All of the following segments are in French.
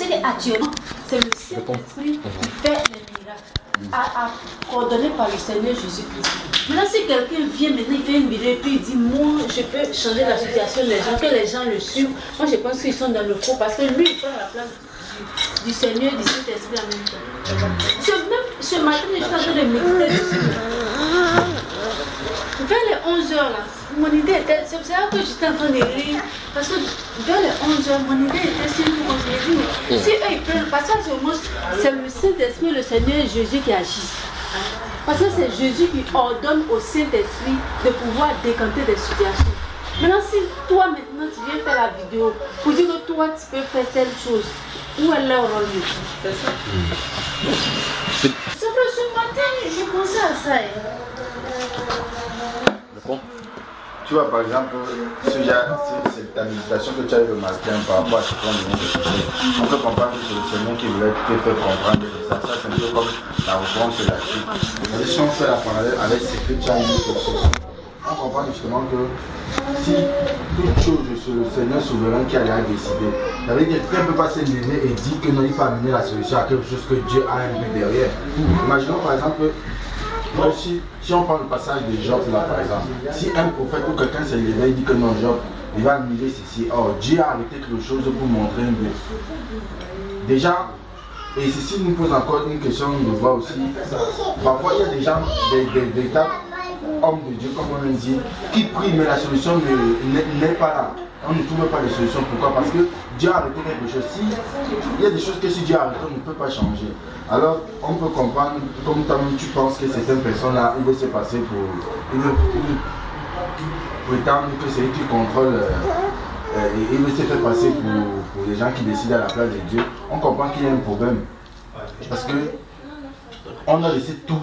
sais qu'actuellement, c'est le Saint-Esprit qui fait les miracles, coordonné par le Seigneur Jésus-Christ. Maintenant, si quelqu'un vient maintenant, il fait une vidéo et puis il dit, moi, je peux changer la situation des gens, que les gens le suivent, moi, je pense qu'ils sont dans le faux parce que lui, il prend la place du Seigneur et du Saint-Esprit en même temps. Ce matin, je suis en train de méditer dessus. Vers les 11h là, mon idée était, c'est pour ça que j'étais en train de rire, parce que vers les 11h, mon idée était si vous conseillez, mais si eux ils peuvent, parce que c'est le Saint-Esprit, le Seigneur Jésus qui agit. Parce que c'est Jésus qui ordonne au Saint-Esprit de pouvoir décanter des situations. Maintenant, si toi maintenant tu viens faire la vidéo pour dire que toi tu peux faire telle chose, où est leur rôle? C'est ça. C'est que ce matin, je pensais à ça. Tu vois, par exemple, c'est ta méditation que tu as eu le matin par rapport à ce qu'on vient de faire. On peut comprendre que c'est le Seigneur qui voulait te faire comprendre ça. Ça, c'est un peu comme la réponse et la suite. Mais si on fait la parallèle avec ce que tu as eu, on comprend justement que si toute chose, c'est le Seigneur souverain qui a décidé. Ça veut dire qu'il ne peut pas se lever et dire que non, il faut amener la solution à quelque chose que Dieu a un but derrière. Imaginons par exemple, si on prend le passage de Job là par exemple, si un prophète ou quelqu'un se lève et dit que non, Job, il va admirer ceci, or Dieu a arrêté quelque chose pour montrer un but. Déjà, et ceci nous pose encore une question de voir aussi, parfois il y a des gens, des hommes de Dieu, comme on le dit, qui prient mais la solution n'est pas là. On ne trouve pas de solution. Pourquoi? Parce que Dieu a arrêté quelque chose. Il y a des choses que si Dieu a arrêté, on ne peut pas changer. Alors, on peut comprendre, comme toi-même tu penses que certaines personnes-là, il veut se passer pour... Il veut prétendre que c'est lui qui contrôle, il veut se faire passer pour les gens qui décident à la place de Dieu. On comprend qu'il y a un problème. Parce que on a laissé tout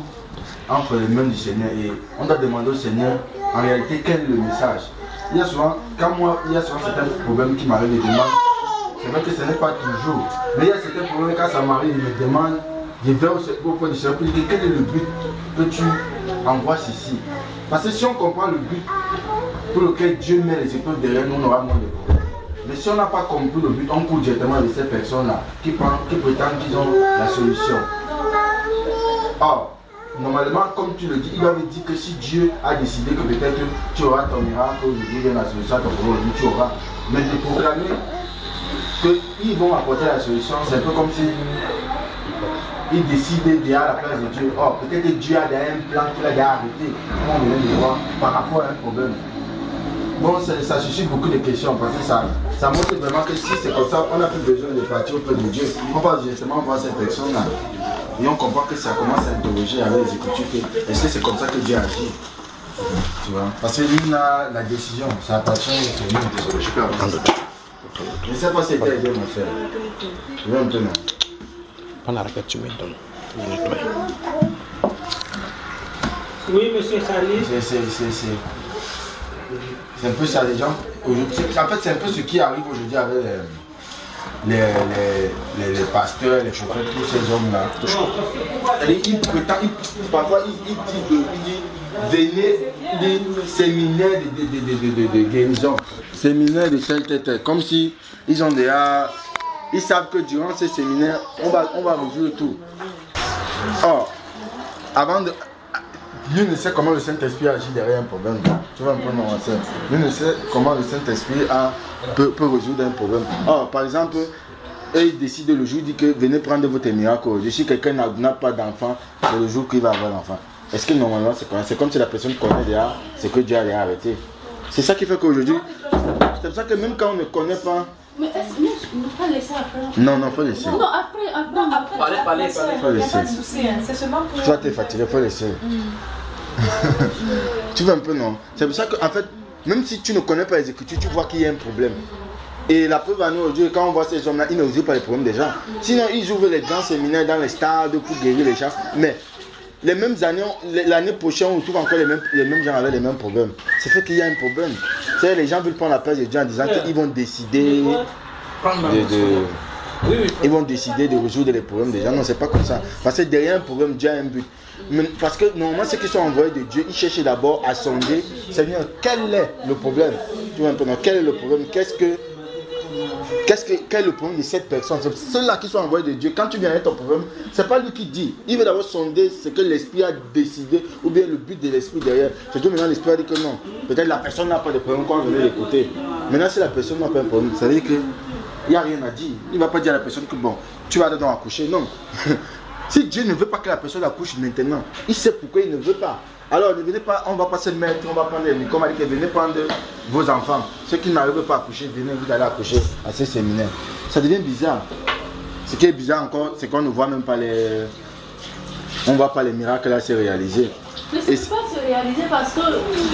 entre les mains du Seigneur et on doit demander au Seigneur, en réalité, quel est le message. Il y a souvent, il y a souvent certains problèmes qui m'arrivent, des demandes. C'est vrai que ce n'est pas toujours. Mais il y a certains problèmes, quand ça m'arrive, ils me demandent, je vais au point du Seigneur pour dire quel est le but que tu envoies ici. Parce que si on comprend le but pour lequel Dieu met les épreuves derrière nous, on aura moins de problèmes. Mais si on n'a pas compris le but, on court directement avec ces personnes-là qui prétendent qu'ils ont la solution. Or, normalement, comme tu le dis, il va me dire que si Dieu a décidé que peut-être tu auras ton miracle aujourd'hui, bien la solution à ton problème, tu auras. Mais de proclamer qu'ils vont apporter la solution, c'est un peu comme si ils décident déjà à la place de Dieu. Or, peut-être que Dieu a déjà un plan qu'il a déjà arrêté. Comment on vient de voir par rapport à un problème. Bon, ça suscite beaucoup de questions parce que ça montre vraiment que si c'est comme ça, on n'a plus besoin de partir auprès de Dieu. On va directement voir cette personne-là. Et on comprend que ça commence à interroger avec les Écritures. Est-ce que c'est comme ça que Dieu agit? Tu vois? Parce que lui, il a la décision, ça appartient au Seigneur. Je peux avancer. Je ne sais pas si c'est aidé, mon frère. Je vais maintenant. On a répété, tu me donnes. Oui, monsieur Khalid. C'est un peu ça, les gens. En fait, c'est un peu ce qui arrive aujourd'hui avec les pasteurs, les chauffeurs, tous ces hommes-là. Parfois, ils disent venez des séminaires de guérison, séminaires de sainteté, comme si ils ont déjà. Ils savent que durant ces séminaires, on va résoudre tout. Or, avant de. Lui ne sait comment le Saint-Esprit agit derrière un problème. Tu vois un peu non, lui ne sait comment le Saint-Esprit peut résoudre un problème. Or, par exemple, il décide le jour, il dit que venez prendre votre miracle. Si quelqu'un n'a pas d'enfant, c'est le jour qu'il va avoir l'enfant. Est-ce que normalement c'est comme si la personne connaît déjà ce que Dieu a arrêté? C'est ça qui fait qu'aujourd'hui, c'est pour ça que même quand on ne connaît pas. Mais est-ce que ne pas laisser après? Non, faut laisser. Non, après. Parlez. Faut laisser. C'est seulement pour. Toi, t'es fatigué, faut laisser. Tu vois un peu, non? C'est pour ça qu'en fait, même si tu ne connais pas les Écritures, tu vois qu'il y a un problème. Et la preuve à nous aujourd'hui, quand on voit ces hommes-là, ils ne résolvent pas les problèmes des gens. Sinon, ils ouvrent les grands séminaires dans les stades pour guérir les gens. Mais les mêmes années, l'année prochaine, on trouve encore les mêmes gens avec les mêmes problèmes. C'est fait qu'il y a un problème. C'est les gens veulent prendre la place de Dieu en disant qu'ils vont décider ils vont décider de résoudre les problèmes des gens. Non, c'est pas comme ça. Parce que derrière un problème, Dieu a un but. Mais parce que normalement, ceux qui sont envoyés de Dieu, ils cherchent d'abord à sonder, Seigneur, quel est le problème? Tu vois un peu, non, quel est le problème? Quel est le problème de cette personne? C'est ceux-là qui sont envoyés de Dieu. Quand tu viens avec ton problème, c'est pas lui qui dit. Il veut d'abord sonder ce que l'esprit a décidé ou bien le but de l'esprit derrière. C'est que maintenant l'esprit a dit que non. Peut-être la personne n'a pas de problème quand on venait l'écouter. Maintenant, si la personne n'a pas un problème, ça veut dire qu'il n'y a rien à dire. Il ne va pas dire à la personne que bon, tu vas dedans accoucher. Non. Si Dieu ne veut pas que la personne accouche maintenant, il sait pourquoi il ne veut pas. Alors ne venez pas, on ne va pas se mettre, on va prendre les micros, venez prendre vos enfants. Ceux qui n'arrivent pas à accoucher, venez, vous allez accoucher à ces séminaires. Ça devient bizarre. Ce qui est bizarre encore, c'est qu'on ne voit même pas les... On ne voit pas les miracles là se réaliser. Mais ça ne peut pas se réaliser parce que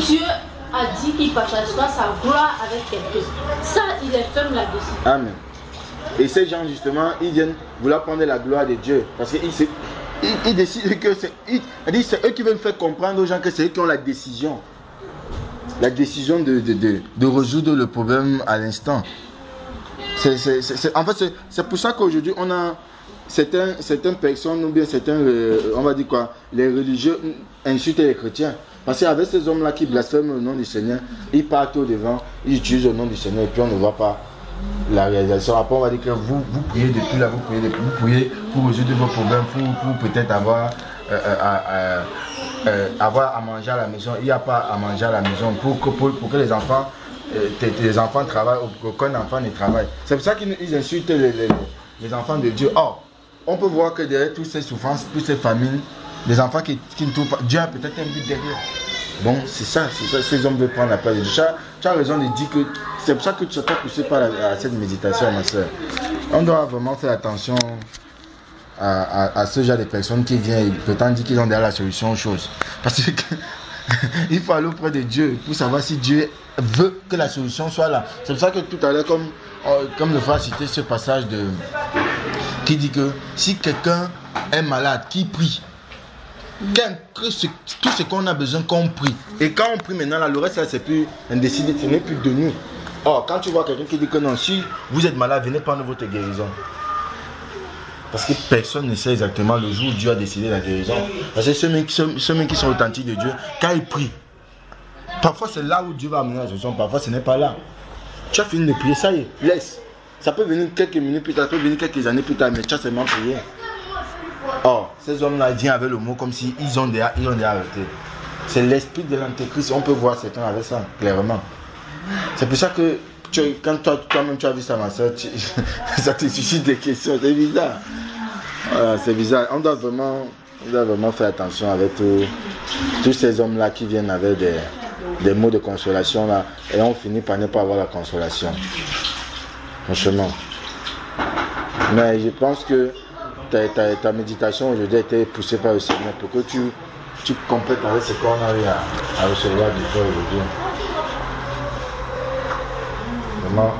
Dieu a dit qu'il partagera sa gloire avec quelqu'un. Ça, il est ferme là-dessus. Amen. Et ces gens justement, ils viennent vouloir prendre la gloire de Dieu. Parce qu'ils décident que c'est eux qui veulent faire comprendre aux gens que c'est eux qui ont la décision. La décision de résoudre le problème à l'instant. En fait, c'est pour ça qu'aujourd'hui, on a certaines personnes, ou bien certains, on va dire quoi, les religieux insultent les chrétiens. Parce qu'avec ces hommes-là qui blasphèment le nom du Seigneur, ils partent au devant, ils utilisent le nom du Seigneur et puis on ne voit pas la réalisation. Après, on va dire que vous priez depuis là, vous priez pour résoudre vos problèmes, pour peut-être avoir à manger à la maison. Il n'y a pas à manger à la maison pour que les enfants travaillent, aucun enfant ne travaille. C'est pour ça qu'ils insultent les enfants de Dieu. Or, on peut voir que derrière toutes ces souffrances, toutes ces famines, les enfants qui ne trouvent pas, Dieu a peut-être un but derrière. Bon, c'est ça, ces hommes veulent prendre la place de Dieu. Tu as raison de dire que c'est pour ça que tu n'es pas poussé par cette méditation, ma soeur. On doit vraiment faire attention à ce genre de personnes qui viennent et prétendent dire qu'ils ont déjà la solution aux choses. Parce que il faut aller auprès de Dieu pour savoir si Dieu veut que la solution soit là. C'est pour ça que tout à l'heure, comme le frère a cité ce passage qui dit que si quelqu'un est malade, qui prie, tout ce qu'on a besoin qu'on prie. Et quand on prie maintenant, là, le reste, là, c'est plus indécidé, ce n'est plus de nous. Or, quand tu vois quelqu'un qui dit que non, si vous êtes malade, venez prendre votre guérison. Parce que personne ne sait exactement le jour où Dieu a décidé la guérison. Parce que ceux qui sont authentiques de Dieu, quand ils prient, parfois c'est là où Dieu va amener la solution, parfois ce n'est pas là. Tu as fini de prier, ça y est, laisse. Ça peut venir quelques minutes plus tard, ça peut venir quelques années plus tard, mais tu as seulement prié. Or, ces hommes-là viennent avec le mot comme si ils ont déjà arrêté. C'est l'esprit de l'antéchrist, on peut voir certains avec ça, clairement. C'est pour ça que quand toi-même tu as vu ça, ma soeur, ça te suscite des questions, c'est bizarre. Voilà, c'est bizarre. On doit vraiment faire attention avec tous ces hommes-là qui viennent avec des mots de consolation là, et on finit par ne pas avoir la consolation. Franchement. Mais je pense que ta méditation aujourd'hui a été poussée par le Seigneur pour que tu complètes avec ce qu'on a eu à recevoir du toi aujourd'hui. Vraiment,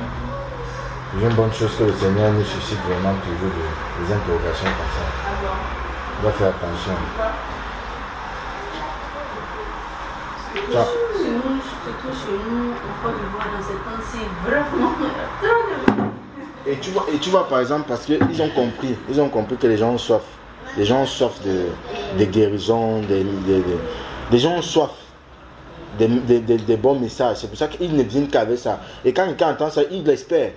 c'est une bonne chose que le Seigneur nous suscite vraiment toujours des interrogations comme ça. On doit faire attention. Surtout chez nous, on peut le voir dans ces temps-ci, vraiment trop de... Et tu vois par exemple, parce qu'ils ont compris que les gens ont soif. Les gens ont soif de guérison, des gens ont soif des bons messages. C'est pour ça qu'ils ne viennent qu'avec ça. Et quand quelqu'un entend ça, il l'espère.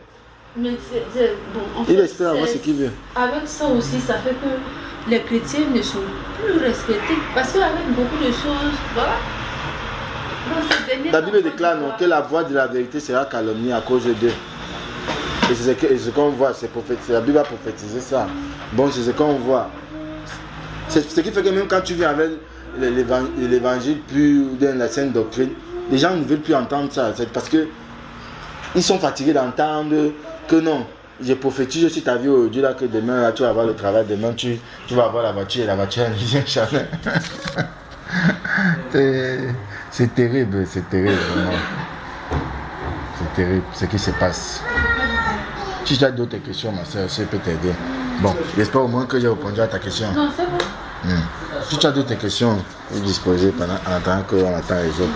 Mais bon, en fait, il espère avoir ce qu'il veut. Avec ça aussi, ça fait que les chrétiens ne sont plus respectés. Parce qu'avec beaucoup de choses, voilà. La Bible déclare non, que la voix de la vérité sera calomniée à cause d'eux. Et c'est ce qu'on voit, la Bible a prophétisé ça. Bon, c'est ce qu'on voit. C'est ce qui fait que même quand tu viens avec l'évangile pur dans la sainte doctrine, les gens ne veulent plus entendre ça. C'est parce que ils sont fatigués d'entendre que non, j'ai prophétisé sur ta vie aujourd'hui là que demain là, tu vas avoir le travail, demain tu vas avoir la voiture et la voiture elle vient jamais. C'est terrible vraiment. C'est terrible ce qui se passe. Si tu as d'autres questions, ma soeur, je peux t'aider. Bon, j'espère au moins que j'ai répondu à ta question. Non, c'est bon. Si tu as d'autres questions, je vais disposer en attendant qu'on attend les autres.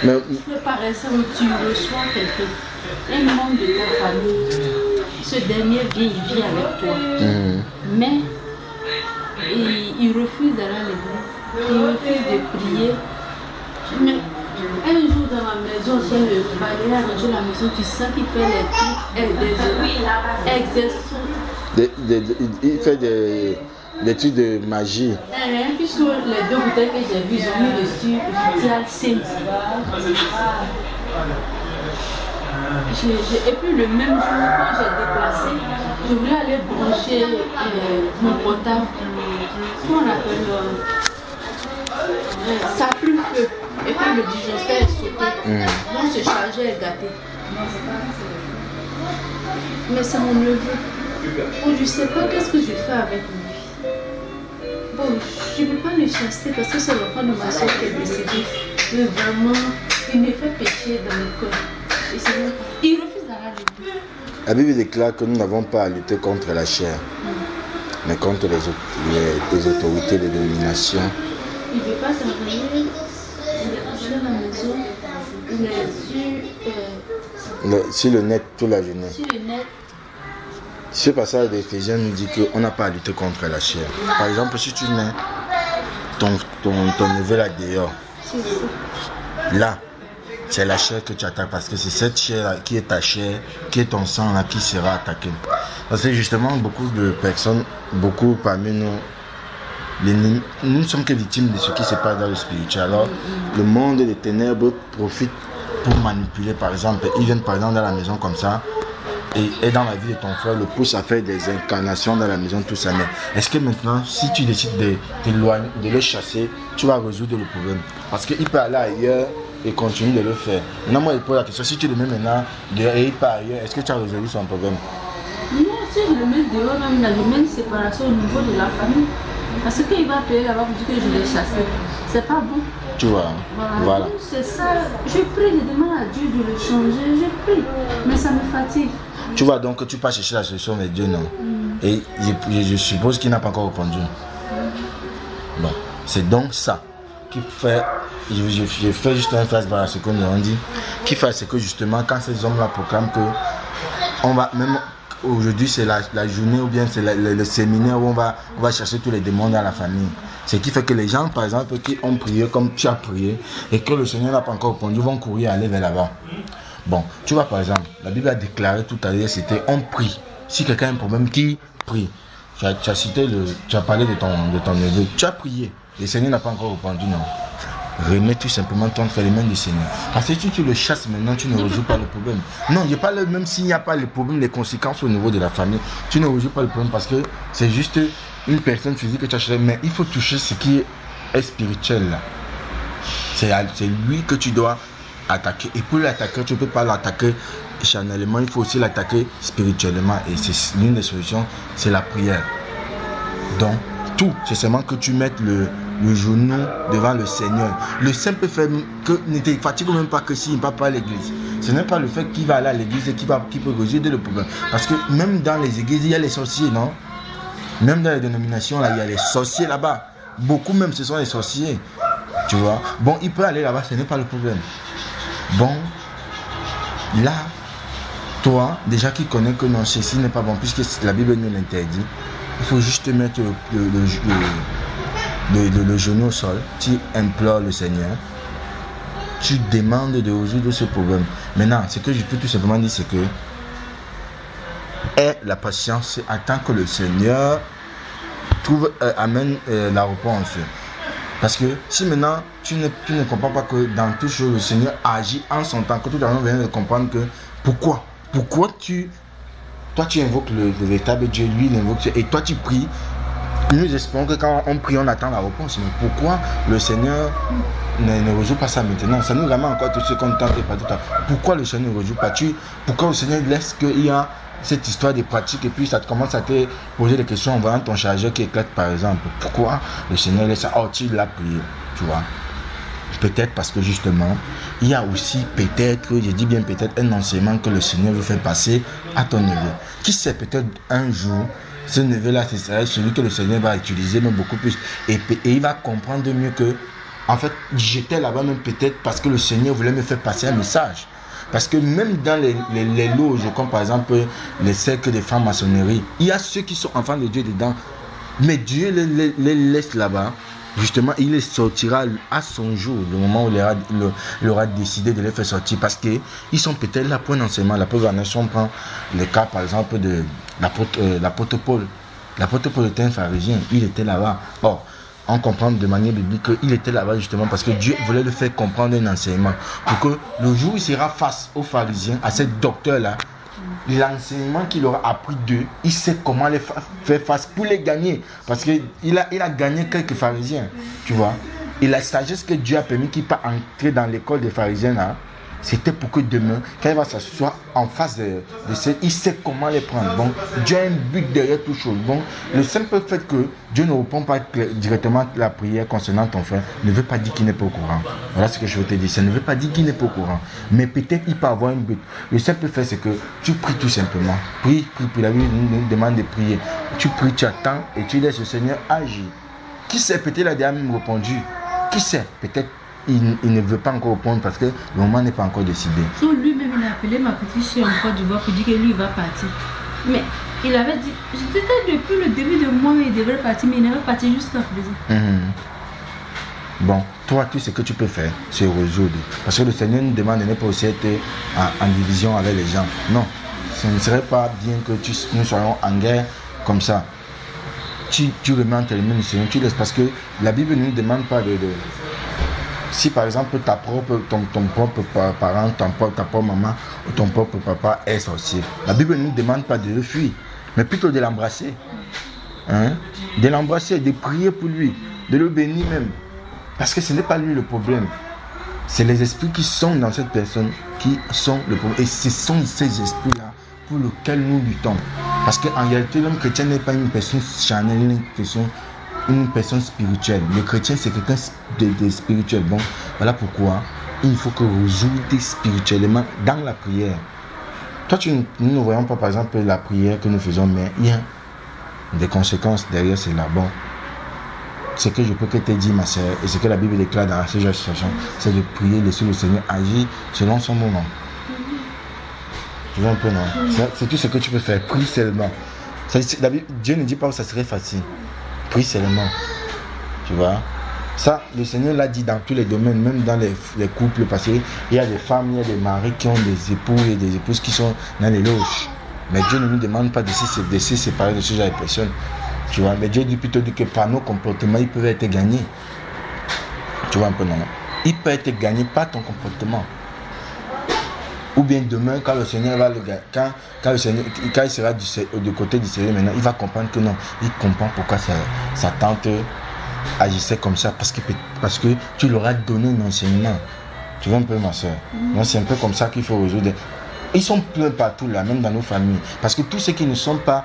Mais par exemple, tu reçois quelqu'un, un membre de ta famille, ce dernier vit avec toi. Mais il refuse d'aller à l'église, il refuse de prier. Mais un jour dans ma maison, j'ai le balai à ranger la maison, tu sens qu'il fait les trucs exercices. Il fait des trucs de magie. Puisque les 2 bouteilles que j'ai vues, ils ont mis dessus Vital Saint. Et puis le même jour, quand j'ai déplacé, je voulais aller brancher mon portable. Comment on appelle ça a pris feu. Et puis le digesteur est sauté. Donc ce chargeur est gâté. Mais c'est mon neveu. Bon, je ne sais pas qu'est-ce que je fais avec lui. Bon, je ne peux pas le chasser parce que c'est l'enfant de ma soeur qui est décédé. Mais vraiment, il me fait pécher dans le corps. Il refuse d'aller à l'église. La Bible déclare que nous n'avons pas à lutter contre la chair, mais contre les autorités de domination. Il ne veut pas s'envoyer dans la maison. Il est sur le net toute la journée. Sur le net. Ce passage d'Éphésiens nous dit qu'on n'a pas à lutter contre la chair. Par exemple, si tu mets ton neveu là dehors, là, c'est la chair que tu attaques parce que c'est cette chair là qui est ta chair, qui est ton sang là qui sera attaqué. Parce que justement, beaucoup de personnes, beaucoup parmi nous, nous ne sommes que victimes de ce qui se passe dans le spirituel. Alors, le monde des ténèbres profite pour manipuler, par exemple. Ils viennent par exemple dans la maison comme ça. Et dans la vie de ton frère, le pousse à faire des incarnations dans la maison, tout ça. Mais est-ce que maintenant, si tu décides de le chasser, tu vas résoudre le problème? Parce qu'il peut aller ailleurs et continuer de le faire. Maintenant, moi, il pose la question, si tu le mets maintenant dehors et il part ailleurs, est-ce que tu as résolu son problème? Non, si je le mets dehors, même, il y a une séparation au niveau de la famille. Parce qu'il va payer là-bas pour dire que je l'ai chassé. C'est pas bon. Tu vois, voilà. C'est ça. Je prie, je demande à Dieu de le changer. Je prie. Mais ça me fatigue. Tu vois, donc tu peux chercher la solution, mais Dieu non. Et je suppose qu'il n'a pas encore répondu. Bon, c'est donc ça qui fait. Je fais juste un flashback à ce qu'on nous a dit. Qui fait, c'est que justement, quand ces hommes-là proclament que on va même. Aujourd'hui, c'est la journée ou bien c'est le séminaire où on va chercher tous les démons dans la famille. Ce qui fait que les gens, par exemple, qui ont prié comme tu as prié et que le Seigneur n'a pas encore répondu, vont courir aller vers là-bas. Bon, tu vois, par exemple, la Bible a déclaré tout à l'heure, c'était on prie. Si quelqu'un a un problème, qui prie? Tu as parlé de ton neveu. Tu as prié. Le Seigneur n'a pas encore répondu, non. Remets tout simplement ton entre les mains du Seigneur. Parce que si tu le chasses maintenant, tu ne résous pas le problème. Non, il n'y a pas même s'il n'y a pas le problème, les conséquences au niveau de la famille, tu ne résous pas le problème parce que c'est juste une personne physique que tu as chassé. Mais il faut toucher ce qui est spirituel là. C'est lui que tu dois attaquer. Et pour l'attaquer, tu ne peux pas l'attaquer charnellement, il faut aussi l'attaquer spirituellement. Et c'est l'une des solutions, c'est la prière. Donc, tout, c'est seulement que tu mettes le genou devant le Seigneur. Le simple fait que ne te fatigue même pas que s'il ne va pas à l'église. Ce n'est pas le fait qu'il va aller à l'église et qui peut résoudre le problème. Parce que même dans les églises, il y a les sorciers, non? Même dans les dénominations, là, il y a les sorciers là-bas. Beaucoup même, ce sont les sorciers. Tu vois? Bon, il peut aller là-bas, ce n'est pas le problème. Bon, là, toi, déjà qui connais que non, ceci n'est pas bon, puisque la Bible nous l'interdit, il faut juste mettre le genou au sol, tu implores le Seigneur, tu demandes de résoudre ce problème. Maintenant, ce que je peux tout simplement dire, c'est que aie la patience, attends que le Seigneur amène la réponse. Parce que si maintenant tu ne comprends pas que dans toute chose le Seigneur agit en son temps, que tout le monde vient de comprendre que pourquoi toi tu invoques le véritable Dieu, lui il invoque et toi tu pries. Nous espérons que quand on prie, on attend la réponse. Mais pourquoi le Seigneur ne résout pas ça maintenant? Ça nous ramène encore tout ce qu'on tente et pas tout ça. Pourquoi le Seigneur ne résout pas? Pourquoi le Seigneur laisse qu'il y a cette histoire de pratique et puis ça te commence à te poser des questions en voyant ton chargeur qui éclate par exemple? Pourquoi le Seigneur laisse ça? Oh, tu l'as prié, tu vois. Peut-être parce que justement, il y a aussi peut-être, je dis bien peut-être, un enseignement que le Seigneur veut faire passer à ton neveu. Qui sait, peut-être un jour, ce neveu-là, ce serait celui que le Seigneur va utiliser, mais beaucoup plus. Et il va comprendre mieux que, en fait, j'étais là-bas même peut-être parce que le Seigneur voulait me faire passer un message. Parce que même dans les loges, comme par exemple les cercles des francs-maçonneries, il y a ceux qui sont enfants de Dieu dedans. Mais Dieu les laisse là-bas. Justement, il les sortira à son jour, le moment où il aura décidé de les faire sortir. Parce qu'ils sont peut-être là pour un enseignement. La preuve en est, on prend le cas, par exemple, de l'apôtre Paul. L'apôtre Paul était un pharisien. Il était là-bas. Or, on comprend de manière biblique qu'il était là-bas justement parce que Dieu voulait le faire comprendre un enseignement. Pour que le jour où il sera face aux pharisiens, à ces docteurs-là, l'enseignement qu'il aura appris d'eux, il sait comment les faire face pour les gagner. Parce qu'il a gagné quelques pharisiens, tu vois. Et la sagesse que Dieu a permis qu'il pas entrer dans l'école des pharisiens là, c'était pour que demain, quand il va s'asseoir en face de ces, il sait comment les prendre. Bon, Dieu a un but derrière toute chose. Bon, le simple fait que Dieu ne répond pas directement à la prière concernant ton frère ne veut pas dire qu'il n'est pas au courant. Voilà ce que je veux te dire. Ça ne veut pas dire qu'il n'est pas au courant. Mais peut-être il peut avoir un but. Le simple fait, c'est que tu pries tout simplement. Prie, la Bible nous demande de prier. Tu pries, tu attends et tu laisses le Seigneur agir. Qui sait, peut-être il a déjà même répondu. Qui sait, peut-être il ne veut pas encore répondre parce que le moment n'est pas encore décidé. So, lui-même, il a appelé ma petite soeur en Côte d'Ivoire pour dire que lui, il va partir. Mais il avait dit, c'était depuis le début de mois, il devrait partir, mais il devait partir juste en plaisir. Bon, toi, tout ce que tu peux faire, c'est résoudre. Parce que le Seigneur nous demande de ne pas aussi être en division avec les gens. Non, ce ne serait pas bien que nous soyons en guerre comme ça. Tu remets entre les mains du Seigneur, tu laisses. Parce que la Bible ne nous demande pas de si par exemple ton propre parent, ta propre maman ou ton propre papa est sorcier, la Bible ne nous demande pas de le fuir, mais plutôt de l'embrasser. De l'embrasser, de prier pour lui, de le bénir même. Parce que ce n'est pas lui le problème. C'est les esprits qui sont dans cette personne qui sont le problème. Et ce sont ces esprits-là pour lesquels nous luttons. Parce qu'en réalité, l'homme chrétien n'est pas une personne charnelle, une personne spirituelle. Le chrétien, c'est quelqu'un de spirituel. Bon, voilà pourquoi il faut que vous résoudez spirituellement dans la prière. Toi, nous ne voyons pas, par exemple, la prière que nous faisons, mais il y a des conséquences derrière cela. Bon, ce que je peux que te dire, ma soeur, et ce que la Bible déclare dans ce genre de situation, c'est de prier, laisser le Seigneur agir selon son moment. Tu vois un peu, non? C'est tout ce que tu peux faire. Prie seulement. Dieu ne dit pas que ça serait facile. Prie seulement. Tu vois? Ça, le Seigneur l'a dit dans tous les domaines, même dans les couples, parce qu'il y a des femmes, il y a des maris qui ont des époux et des épouses qui sont dans les loges. Mais Dieu ne nous demande pas de se séparer de ce genre de personnes. Tu vois? Mais Dieu dit plutôt que par nos comportements, ils peuvent être gagnés. Tu vois un peu, non? Ils peuvent être gagnés par ton comportement. Ou bien demain, quand le Seigneur va le gagner, quand il sera du côté du Seigneur maintenant, il va comprendre que non. Il comprend pourquoi sa tante agissait comme ça. Parce que tu leur as donné un enseignement. Tu vois un peu, ma soeur? Donc c'est un peu comme ça qu'il faut résoudre. Ils sont pleins partout là, même dans nos familles. Parce que tous ceux qui ne sont pas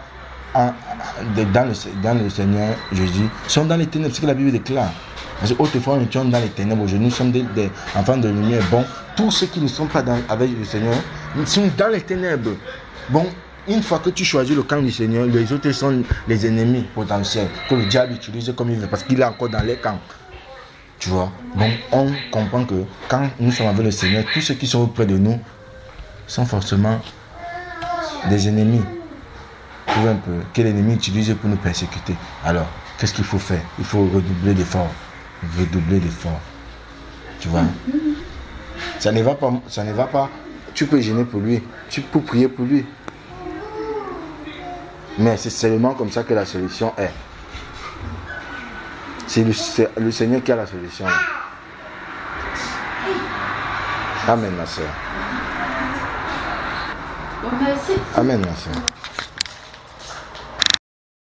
dans le Seigneur Jésus sont dans les ténèbres. C'est ce que la Bible déclare. Parce que autrefois nous étions dans les ténèbres, aujourd'hui nous sommes des enfants de lumière. Bon, tous ceux qui ne sont pas avec le Seigneur, ils sont dans les ténèbres. Bon, une fois que tu choisis le camp du Seigneur, les autres sont les ennemis potentiels que le diable utilise comme il veut, parce qu'il est encore dans les camps. Tu vois? Donc on comprend que quand nous sommes avec le Seigneur, tous ceux qui sont auprès de nous sont forcément des ennemis. Tu vois un peu, que l'ennemi utilise pour nous persécuter. Alors, qu'est-ce qu'il faut faire? Il faut redoubler d'efforts. Tu vois? Ça ne va pas. Tu peux gêner pour lui. Tu peux prier pour lui. Mais c'est seulement comme ça que la solution est. C'est le Seigneur qui a la solution. Amen, ma soeur. Bon, merci. Amen, ma soeur.